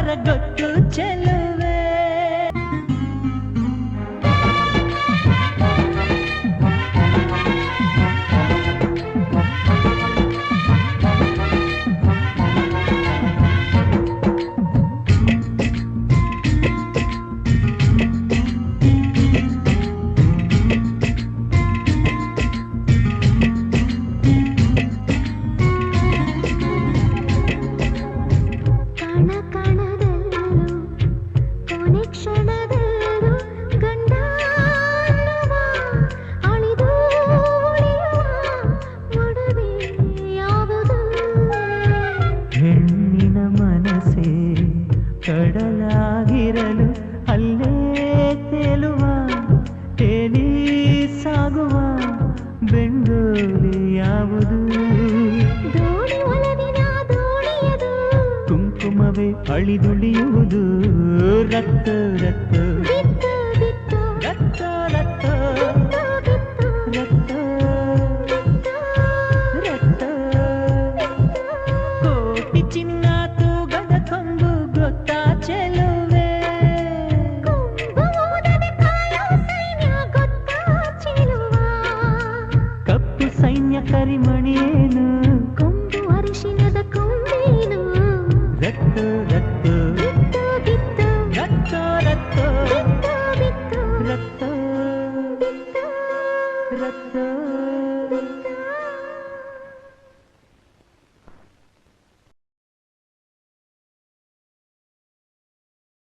ಸಾಗರ ಗೊತ್ತು ಚೆಲುವೆ. ಹೆಣ್ಣಿನ ಮನಸ್ಸೇ ಕಡಲಾಗಿರಲು ಅಲ್ಲೇ ತೇಲುವ ತೇಲಿ ಸಾಗುವ ಬೆಂಡೋಲಿ ಯಾವುದು? ಕುಂಕುಮವೇ ಅಳಿದುಳಿಯುವುದು ರಕ್ತ ರಕ್ತ ರಕ್ತ ರಕ್ತ ರಕ್ತ ರಕ್ತ. ಕೋಟಿ ಚಿನ್ನ ತೂಗದ ಕೊಂಬು ಗೊತ್ತಾ ಚೆಲುವೆ. ಕಪ್ಪು ಸೈನ್ಯ ಕರಿಮಣಿಯೇನು